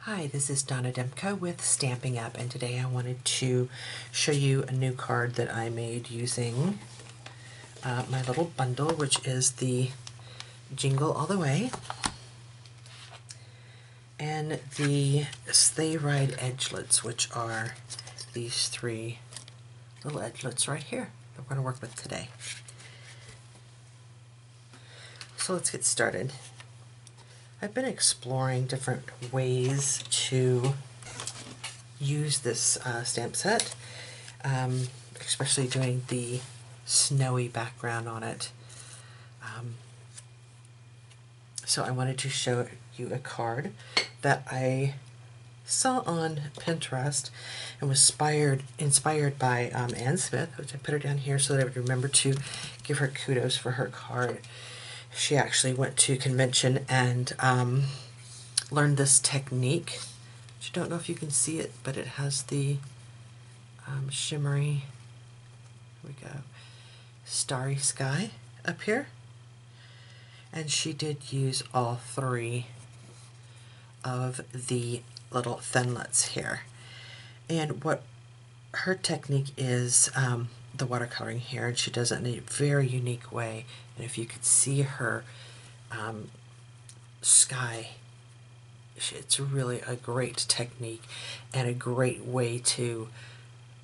Hi, this is Donna Demko with Stamping Up, and today I wanted to show you a new card that I made using my little bundle, which is the Jingle All the Way and the Sleigh Ride Edgelets, which are these three little edgelets right here that we're going to work with today. So let's get started. I've been exploring different ways to use this stamp set, especially doing the snowy background on it. So I wanted to show you a card that I saw on Pinterest and was inspired by Ann Smith, which I put her down here so that I would remember to give her kudos for her card. She actually went to convention and learned this technique. I don't know if you can see it, but it has the shimmery, here we go, starry sky up here. And she did use all three of the little thinlets here. And what her technique is, the watercoloring here, and she does it in a very unique way. And if you could see her sky, it's really a great technique and a great way to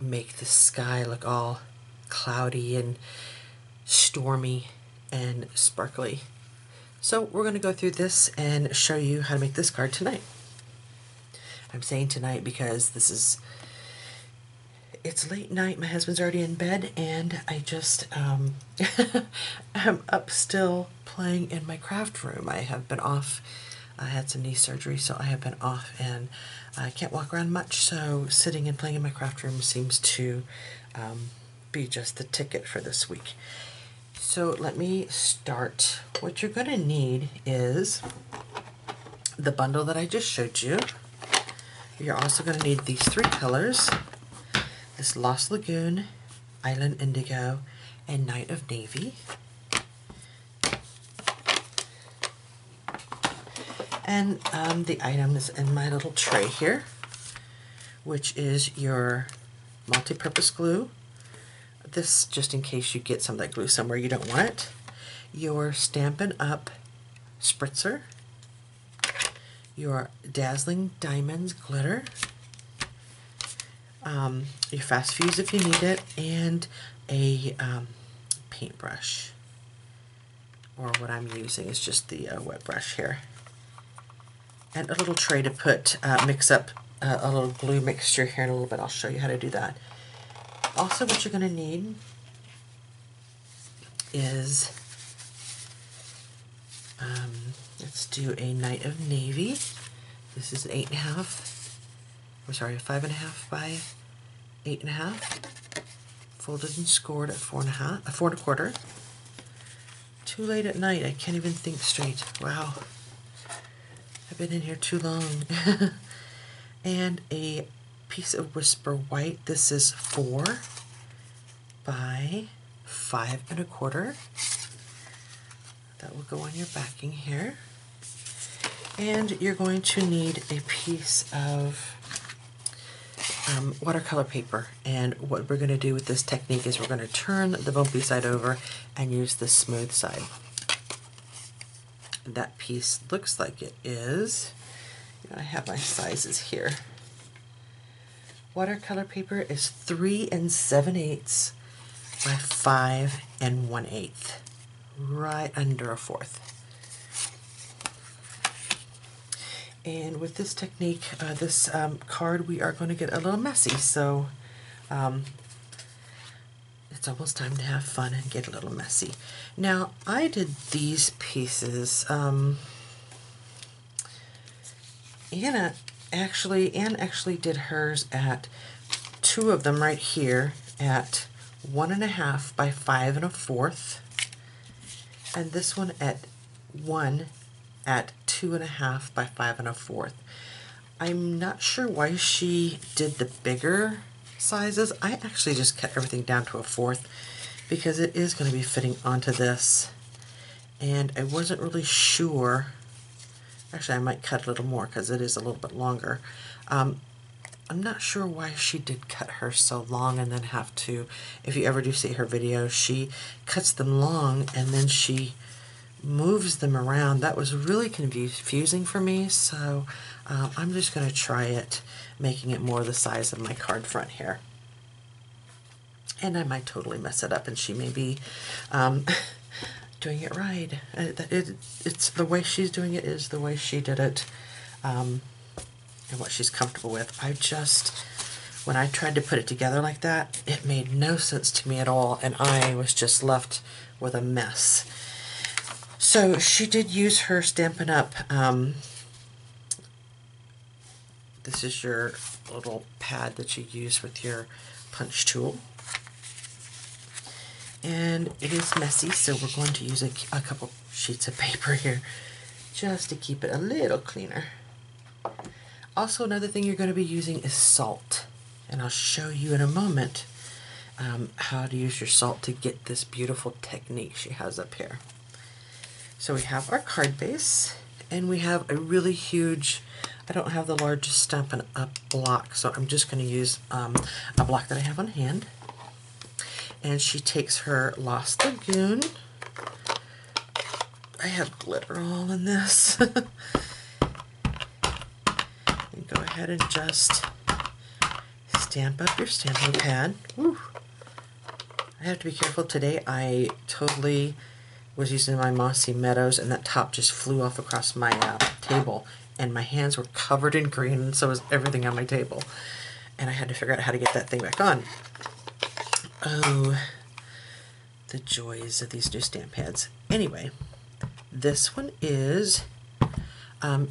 make the sky look all cloudy and stormy and sparkly. So we're going to go through this and show you how to make this card tonight. I'm saying tonight because it's late night, my husband's already in bed, and I just am up still playing in my craft room. I have been off. I had some knee surgery, so I have been off and I can't walk around much, so sitting and playing in my craft room seems to be just the ticket for this week. So let me start. What you're going to need is the bundle that I just showed you. You're also going to need these three colors: this Lost Lagoon, Island Indigo, and Night of Navy. And the items in my little tray here, which is your multi-purpose glue. This, just in case you get some of that glue somewhere you don't want it. Your Stampin' Up spritzer. Your Dazzling Diamonds glitter. Your fast fuse if you need it, and a paintbrush, or what I'm using is just the wet brush here, and a little tray to put mix up a little glue mixture here in a little bit. I'll show you how to do that. Also, what you're going to need is let's do a Night of Navy. This is an 8.5. I'm sorry, a 5.5 by 8.5, folded and scored at 4.5, 4.25. Too late at night, I can't even think straight. Wow, I've been in here too long. And a piece of Whisper White. This is 4 by 5.25. That will go on your backing here. And you're going to need a piece of watercolor paper, and what we're going to do with this technique is we're going to turn the bumpy side over and use the smooth side. That piece looks like it is, I have my sizes here. Watercolor paper is 3 7/8 by 5 1/8, right under a fourth. And with this technique, this card, we are going to get a little messy, so it's almost time to have fun and get a little messy. Now, I did these pieces. Anne actually did hers at 2 of them right here at 1.5 by 5 1/4, and this one at 1 at 2.5 by 5 1/4. I'm not sure why she did the bigger sizes. I actually just cut everything down to a 1/4 because it is going to be fitting onto this, and I wasn't really sure Actually, I might cut a little more because it is a little bit longer. I'm not sure why she did cut hers so long and then have to, if you ever do see her video, she cuts them long and then she moves them around. That was really confusing for me, so I'm just going to try it, making it more the size of my card front here. And I might totally mess it up and she may be doing it right. It's the way she's doing it is the way she did it. And what she's comfortable with. When I tried to put it together like that, it made no sense to me at all, and I was just left with a mess. So she did use her Stampin' Up! This is your little pad that you use with your punch tool. And it is messy, so we're going to use a couple sheets of paper here just to keep it a little cleaner. Also, another thing you're going to be using is salt, and I'll show you in a moment how to use your salt to get this beautiful technique she has up here. So we have our card base, and we have a really huge, I don't have the largest Stampin' Up! Block, so I'm just going to use a block that I have on hand. And she takes her Lost Lagoon. I have glitter all in this. Go ahead and just stamp up your stamping pad. Woo. I have to be careful today. I totally was using my Mossy Meadows and that top just flew off across my table, and my hands were covered in green, and so was everything on my table. And I had to figure out how to get that thing back on. Oh, the joys of these new stamp pads. Anyway, this one is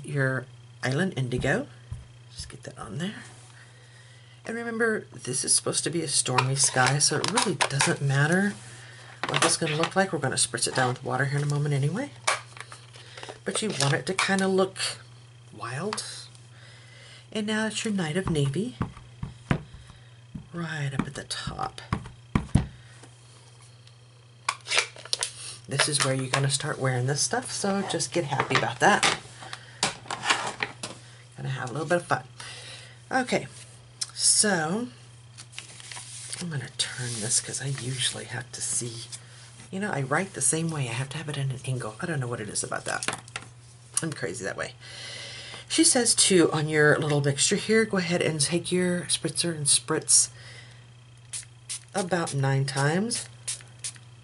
your Island Indigo. Just get that on there. And remember, this is supposed to be a stormy sky, so it really doesn't matter what it's going to look like. We're going to spritz it down with water here in a moment anyway. But you want it to kind of look wild. And now it's your Night of Navy. Right up at the top. This is where you're going to start wearing this stuff, so just get happy about that. Gonna have a little bit of fun. Okay, so I'm gonna turn this because I usually have to see, you know, I write the same way. I have to have it in an angle. I don't know what it is about that. I'm crazy that way. She says to, on your little mixture here, go ahead and take your spritzer and spritz about 9 times.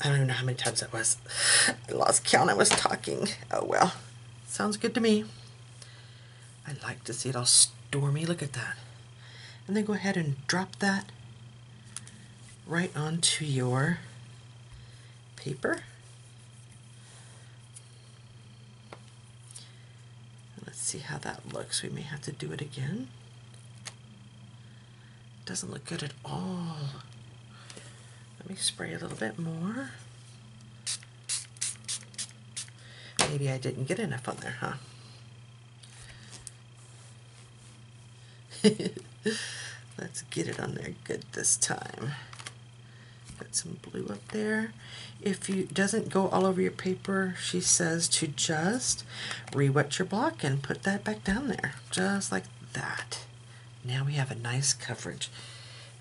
I don't even know how many times that was. I lost count. I was talking. Oh well, sounds good to me. I like to see it all stormy. Look at that. And then go ahead and drop that right onto your paper. Let's see how that looks. We may have to do it again. Doesn't look good at all. Let me spray a little bit more. Maybe I didn't get enough on there, huh? Let's get it on there good this time. Got some blue up there. If it doesn't go all over your paper, she says to just re-wet your block and put that back down there, just like that. Now we have a nice coverage.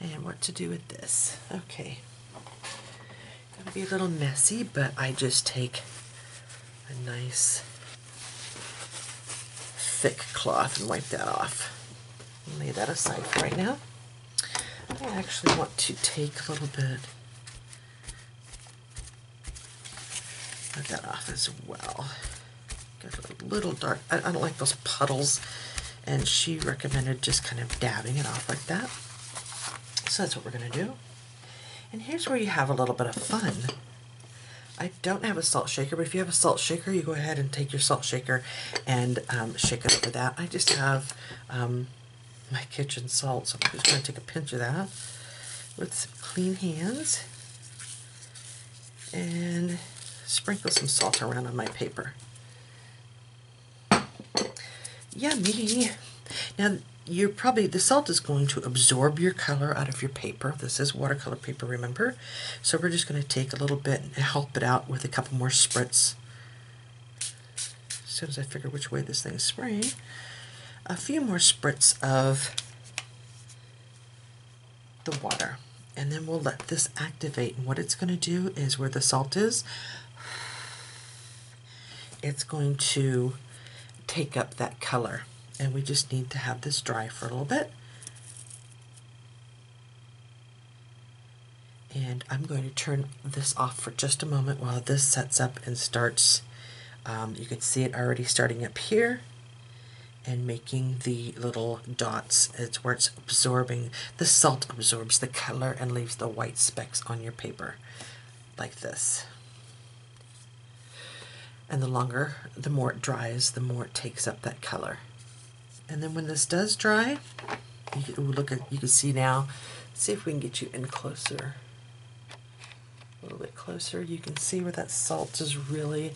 And what to do with this? Okay. Gonna be a little messy, but I just take a nice thick cloth and wipe that off. Lay that aside for right now. I actually want to take a little bit of that off as well. Got a little dark. I don't like those puddles, and she recommended just kind of dabbing it off like that. So that's what we're going to do. And here's where you have a little bit of fun. I don't have a salt shaker, but if you have a salt shaker, you go ahead and take your salt shaker and shake it over that. I just have my kitchen salt, so I'm just going to take a pinch of that with some clean hands and sprinkle some salt around on my paper. Yummy! Now the salt is going to absorb your color out of your paper. This is watercolor paper, remember? So we're just going to take a little bit and help it out with a couple more spritz. soon as I figure which way this thing is spraying, a few more spritz of the water. And then we'll let this activate. And what it's going to do is where the salt is, it's going to take up that color. And we just need to have this dry for a little bit. And I'm going to turn this off for just a moment while this sets up and starts. You can see it already starting up here and making the little dots. It's where it's absorbing, the salt absorbs the color and leaves the white specks on your paper, like this. And the longer, the more it dries, the more it takes up that color. And then when this does dry, you can see now, see if we can get you in closer. A little bit closer, you can see where that salt is really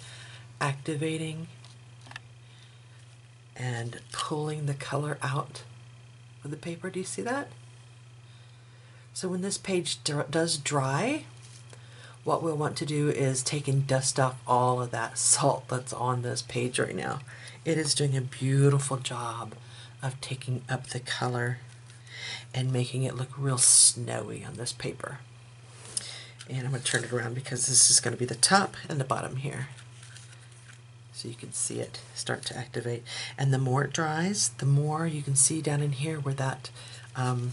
activating and pulling the color out of the paper. Do you see that? So when this page does dry, what we'll want to do is take and dust off all of that salt that's on this page right now. It is doing a beautiful job of taking up the color and making it look real snowy on this paper. And I'm going to turn it around because this is going to be the top and the bottom here. So you can see it start to activate. And the more it dries, the more you can see down in here where that, my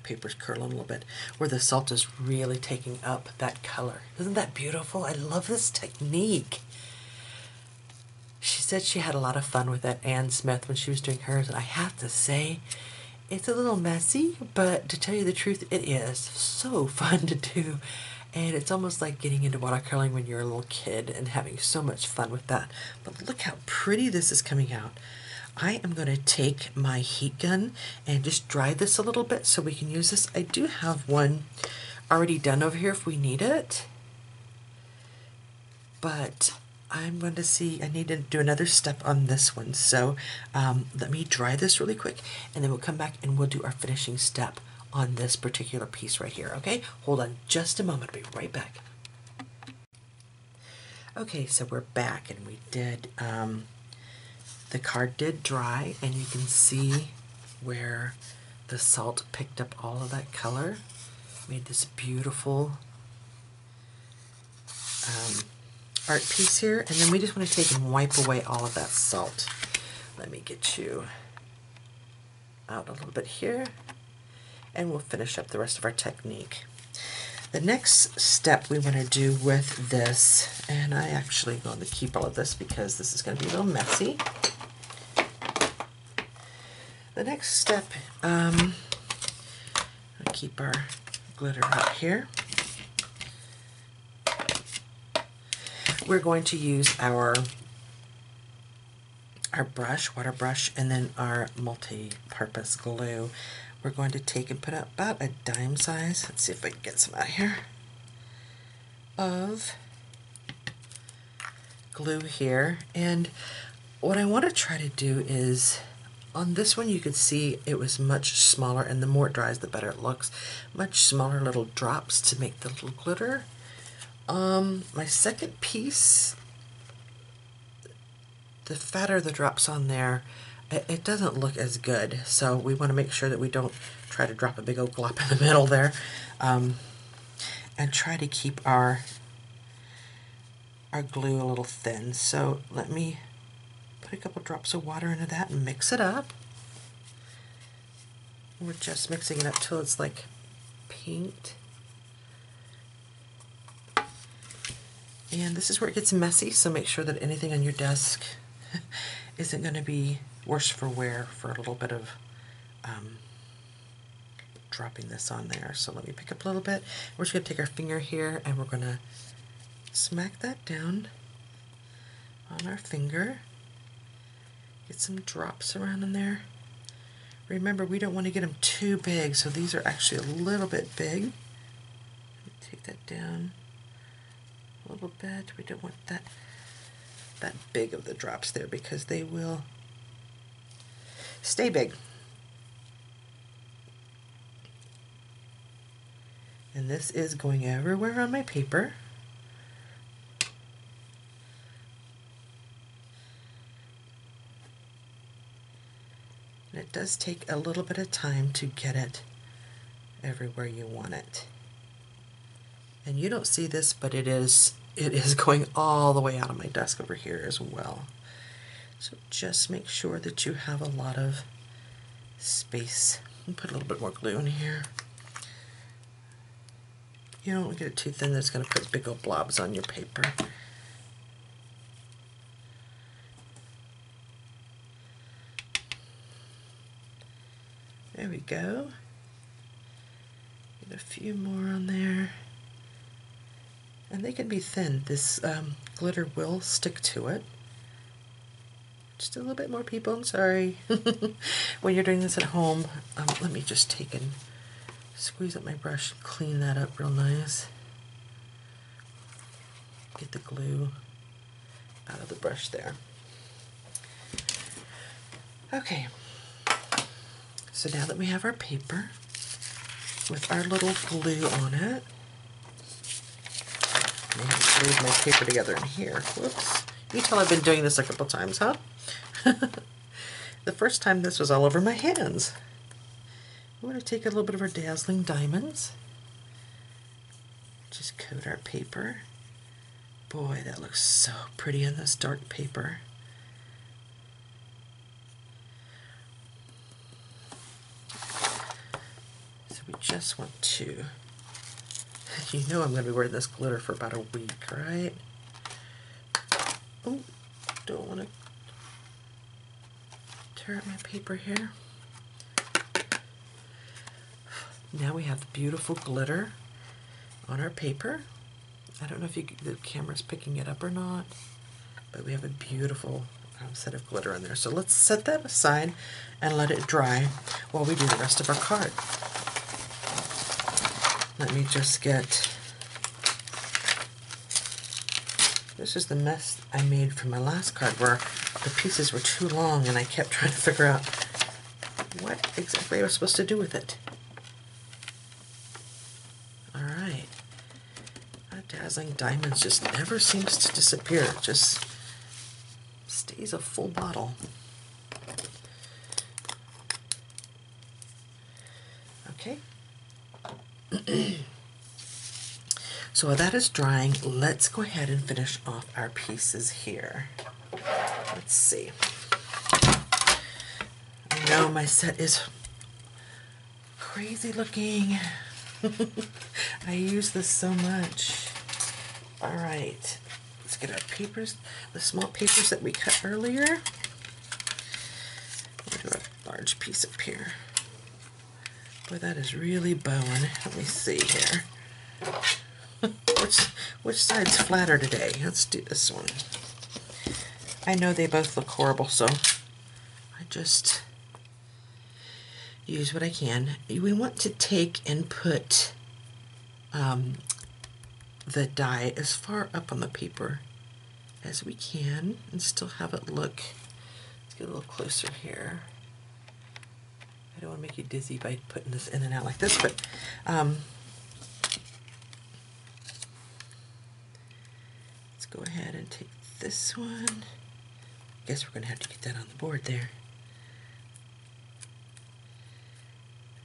paper's curling a little bit, where the salt is really taking up that color. Isn't that beautiful? I love this technique. She said she had a lot of fun with it, Ann Smith, when she was doing hers, and I have to say, it's a little messy, but to tell you the truth, it is so fun to do. And it's almost like getting into watercoloring when you're a little kid and having so much fun with that. But look how pretty this is coming out. I am going to take my heat gun and just dry this a little bit so we can use this. I do have one already done over here if we need it. But I'm going to see, I need to do another step on this one. So let me dry this really quick and then we'll come back and we'll do our finishing step on this particular piece right here, okay? Hold on just a moment, I'll be right back. Okay, so we're back and we did, the card did dry and you can see where the salt picked up all of that color, made this beautiful art piece here, and then we just want to take and wipe away all of that salt. Let me get you out a little bit here, and we'll finish up the rest of our technique. The next step we want to do with this, and I actually going to keep all of this because this is going to be a little messy. The next step, I'll keep our glitter out here. We're going to use our brush, water brush, and then our multi-purpose glue. We're going to take and put out about a dime size, let's see if I can get some out here, of glue here. And what I want to try to do is, on this one you could see it was much smaller, and the more it dries the better it looks. Much smaller little drops to make the little glitter. My second piece, the fatter the drops on there, it doesn't look as good. So we want to make sure that we don't try to drop a big old glop in the middle there. And try to keep our glue a little thin. So let me put a couple drops of water into that and mix it up. We're just mixing it up till it's like pinked. And this is where it gets messy, so make sure that anything on your desk isn't going to be worse for wear for a little bit of dropping this on there. So let me pick up a little bit. We're just going to take our finger here and we're going to smack that down on our finger. Get some drops around in there. Remember, we don't want to get them too big, so these are actually a little bit big. Let me take that down a little bit. We don't want that big of the drops there because they will stay big. And this is going everywhere on my paper. it does take a little bit of time to get it everywhere you want it. And you don't see this, but it is going all the way out of my desk over here as well. So just make sure that you have a lot of space. Put a little bit more glue in here. You don't want to get it too thin that's going to put big old blobs on your paper. There we go. Get a few more on there. And they can be thin. This glitter will stick to it. Just a little bit more, people, I'm sorry. When you're doing this at home, let me just take and squeeze up my brush and clean that up real nice. Get the glue out of the brush there. Okay, so now that we have our paper with our little glue on it, I have glued my paper together in here. Whoops. You can tell I've been doing this a couple times, huh? The first time this was all over my hands. We're going to take a little bit of our dazzling diamonds. Just coat our paper. Boy, that looks so pretty on this dark paper. So we just want to, you know I'm going to be wearing this glitter for about a week, right? Oh, don't want to tear up my paper here. Now we have beautiful glitter on our paper. I don't know if the camera's picking it up or not, but we have a beautiful set of glitter on there. So let's set that aside and let it dry while we do the rest of our card. Let me just get, this is the mess I made from my last card where the pieces were too long and I kept trying to figure out what exactly I was supposed to do with it. Alright. That dazzling diamonds just never seems to disappear. It just stays a full bottle. Okay. So while that is drying, let's go ahead and finish off our pieces here. Let's see. I know my set is crazy looking. I use this so much. All right, let's get our papers, the small papers that we cut earlier. We'll do a large piece up here. Boy, that is really bowing. Let me see here. Which side's flatter today? Let's do this one. I know they both look horrible, so I just use what I can. We want to take and put the die as far up on the paper as we can and still have it look, let's get a little closer here. I don't want to make you dizzy by putting this in and out like this, but let's go ahead and take this one. I guess we're going to have to get that on the board there.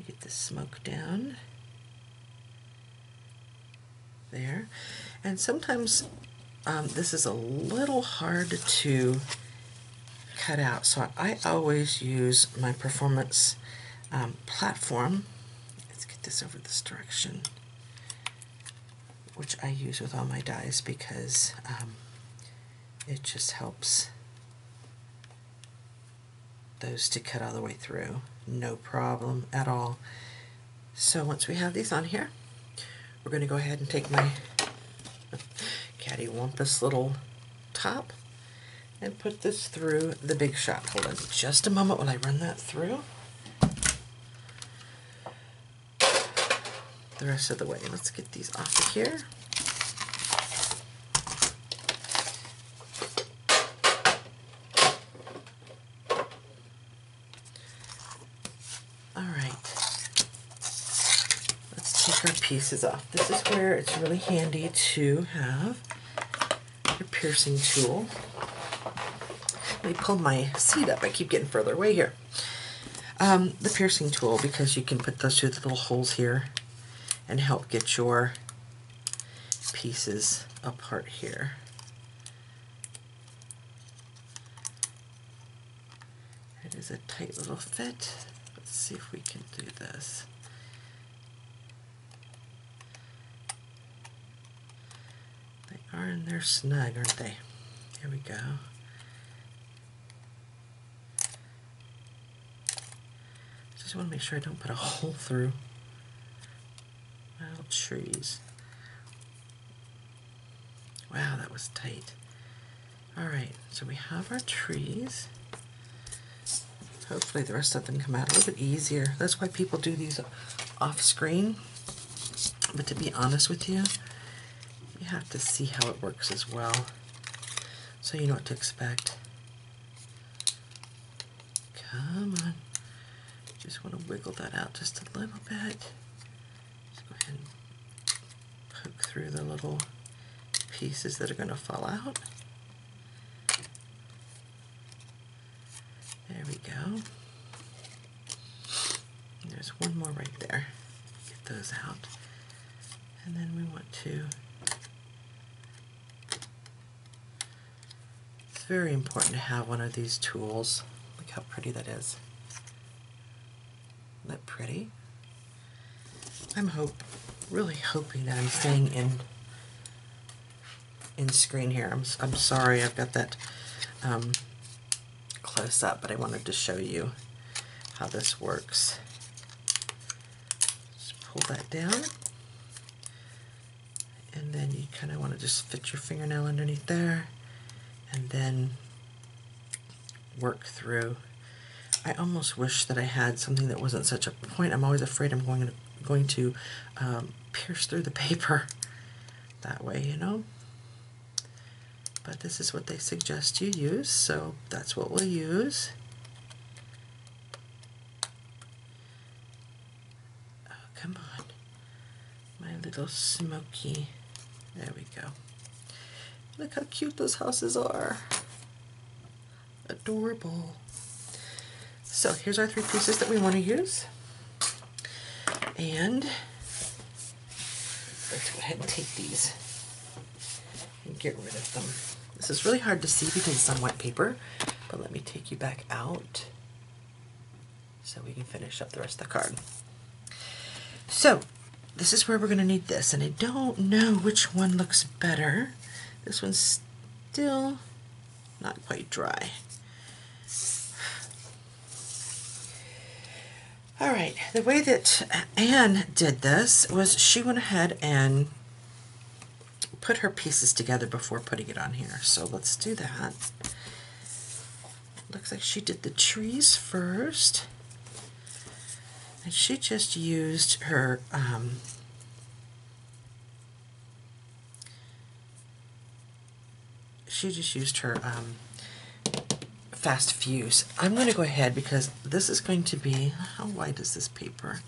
Get the smoke down there. And sometimes this is a little hard to cut out, so I always use my performance platform. Let's get this over this direction, which I use with all my dies because it just helps those to cut all the way through. No problem at all. So once we have these on here, we're going to go ahead and take my cattywampus little top and put this through the Big Shot. Hold on just a moment while I run that through. The rest of the way. Let's get these off of here. Our pieces off. This is where it's really handy to have your piercing tool. Let me pull my seat up. I keep getting further away here. The piercing tool, because you can put those through the little holes here and help get your pieces apart here. It is a tight little fit. Let's see if we can do this. They are in there snug, aren't they? Here we go. Just want to make sure I don't put a hole through my little trees. Wow, that was tight. Alright, so we have our trees. Hopefully the rest of them come out a little bit easier. That's why people do these off screen. But to be honest with you, you have to see how it works as well, so you know what to expect. Come on. Just want to wiggle that out just a little bit. Just go ahead and poke through the little pieces that are going to fall out. There we go. There's one more right there. Get those out. And then we want to, it's very important to have one of these tools. Look how pretty that is. Isn't that pretty? I'm really hoping that I'm staying in screen here. I'm sorry I've got that close up, but I wanted to show you how this works. Just pull that down, and then you kind of want to just fit your fingernail underneath there, and then work through. I almost wish that I had something that wasn't such a point. I'm always afraid I'm going to pierce through the paper that way, you know. But this is what they suggest you use, so that's what we'll use. Oh, come on. My little smoky. There we go. Look how cute those houses are. Adorable. So here's our 3 pieces that we want to use. And let's go ahead and take these and get rid of them. This is really hard to see because it's on wet paper, but let me take you back out so we can finish up the rest of the card. So this is where we're going to need this, and I don't know which one looks better. This one's still not quite dry. All right, the way that Anne did this was she went ahead and put her pieces together before putting it on here. So let's do that. Looks like she did the trees first. And she just used her fast fuse. I'm going to go ahead because this is going to be, how wide is this paper?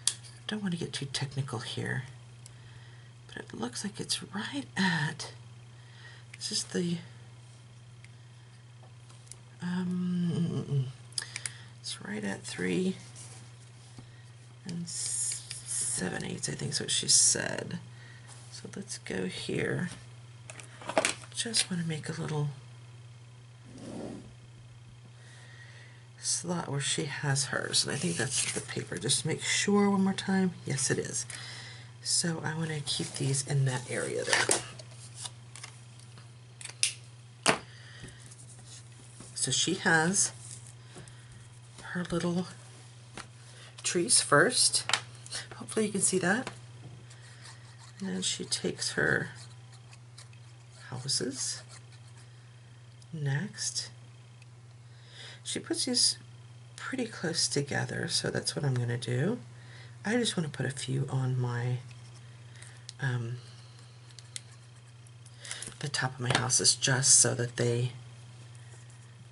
I don't want to get too technical here, but it looks like it's right at, this is the, it's right at 3 7/8, I think is what she said. So let's go here. Just want to make a little slot where she has hers, and I think that's the paper. Just make sure one more time. Yes, it is. So I want to keep these in that area there. So she has her little trees first. Hopefully you can see that. And then she takes her houses next. She puts these pretty close together, so that's what I'm going to do. I just want to put a few on my the top of my houses just so that they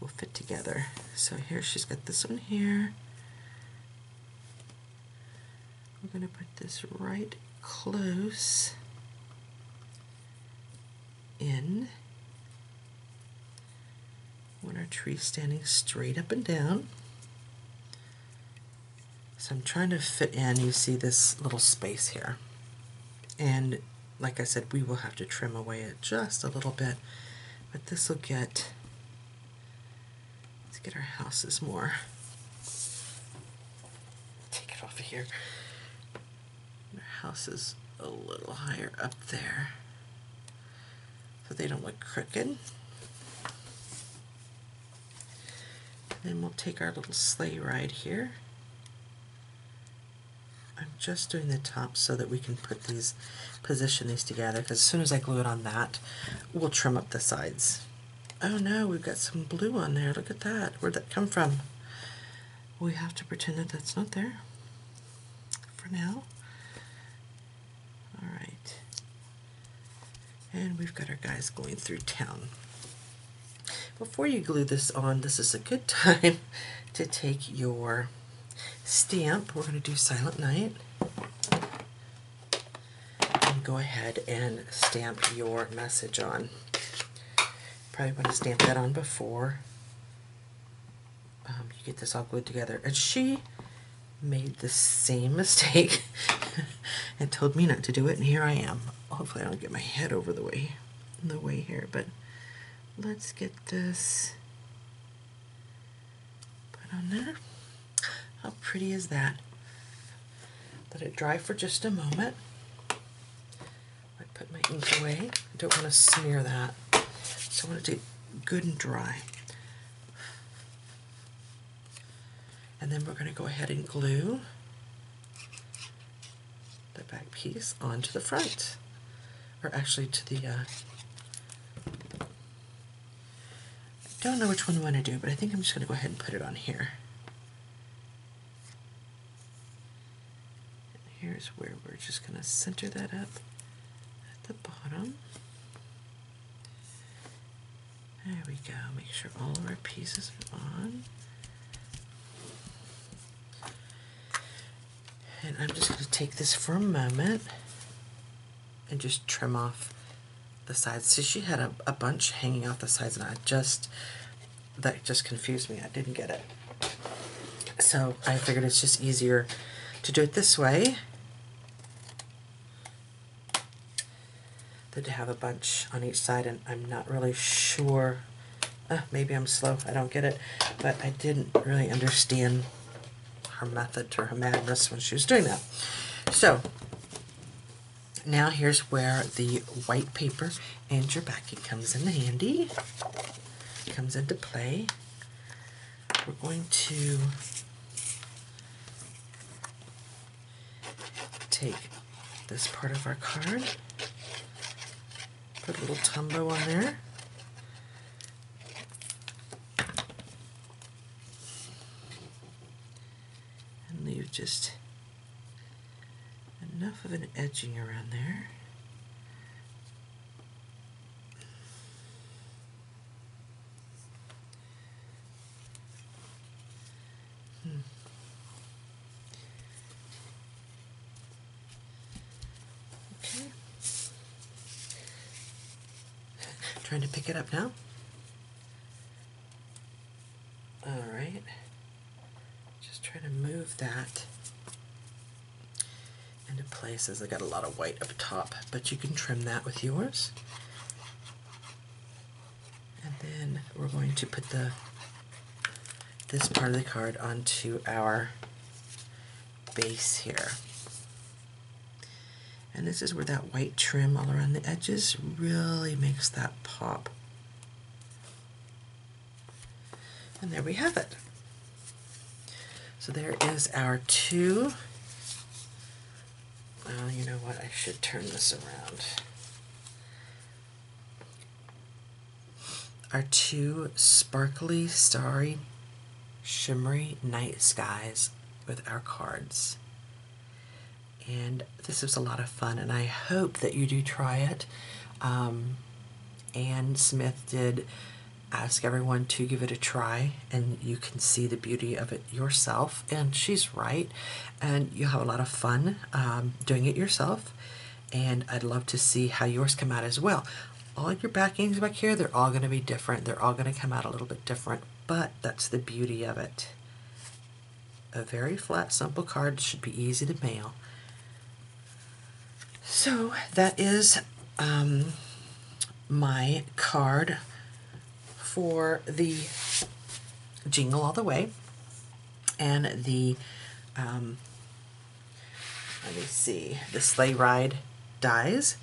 will fit together. So here she's got this one here. We're going to put this right close in. Want our tree standing straight up and down. So I'm trying to fit in, you see this little space here. And like I said, we will have to trim away it just a little bit, but this will get, let's get our houses more, take it off of here. Our house is a little higher up there so they don't look crooked. Then we'll take our little sleigh ride here. I'm just doing the top so that we can position these together, because as soon as I glue it on that, we'll trim up the sides. Oh no, we've got some blue on there. Look at that. Where'd that come from? We have to pretend that that's not there for now. All right. And we've got our guys going through town. Before you glue this on, this is a good time to take your stamp. We're going to do Silent Night. And go ahead and stamp your message on. Probably want to stamp that on before you get this all glued together. And she made the same mistake and told me not to do it, and here I am. Hopefully I don't get my head over the way here, but let's get this put on there. How pretty is that? Let it dry for just a moment. I put my ink away. I don't want to smear that, so I want it to get good and dry. And then we're going to go ahead and glue the back piece onto the front, or actually to the I don't know which one I want to do, but I think I'm just going to go ahead and put it on here. And here's where we're just going to center that up at the bottom. There we go. Make sure all of our pieces are on. And I'm just going to take this for a moment and just trim off the sides. See, she had a bunch hanging off the sides, and that just confused me. I didn't get it. So I figured it's just easier to do it this way than to have a bunch on each side, and I'm not really sure. Maybe I'm slow. I don't get it, but I didn't really understand her method to her madness when she was doing that. So now here's where the white paper and your backing comes in handy, comes into play. We're going to take this part of our card, put a little tumbo on there, and leave just enough of an edging around there. Okay. Trying to pick it up now. All right. Just try to move that into places. I got a lot of white up top, but you can trim that with yours. And then we're going to put this part of the card onto our base here. And this is where that white trim all around the edges really makes that pop. And there we have it. So there is our two. Well, you know what? I should turn this around. Our two sparkly, starry, shimmery night skies with our cards. And this was a lot of fun, and I hope that you do try it. Ann Smith did ask everyone to give it a try, and you can see the beauty of it yourself, and she's right, and you'll have a lot of fun doing it yourself, and I'd love to see how yours come out as well. All your backings back here, they're all going to be different. They're all going to come out a little bit different, but that's the beauty of it. a very flat, simple card. Should be easy to mail. So that is my card for the Jingle All the Way and the let me see, the Sleigh Ride dies.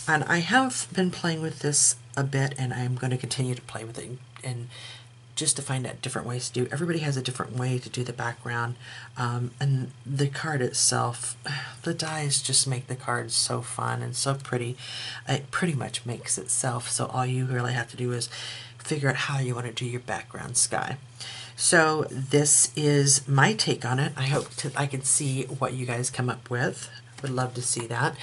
And I have been playing with this a bit, and I'm going to continue to play with it and just to find out different ways to do. Everybody has a different way to do the background, and the card itself, the dies just make the card so fun and so pretty. It pretty much makes itself, so all you really have to do is figure out how you want to do your background sky. So this is my take on it. I hope I can see what you guys come up with. Would love to see that,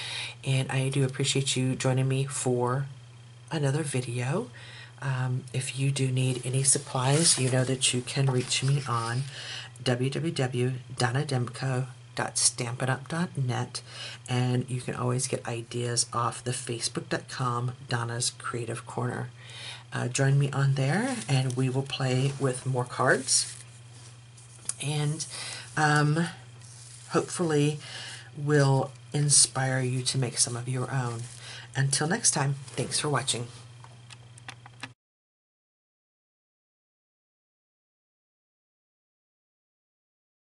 and I do appreciate you joining me for another video. If you do need any supplies, you know that you can reach me on www.donnademko.stampitup.net, and you can always get ideas off the facebook.com Donna's Creative Corner. Join me on there, and we will play with more cards, and hopefully will inspire you to make some of your own. Until next time, thanks for watching.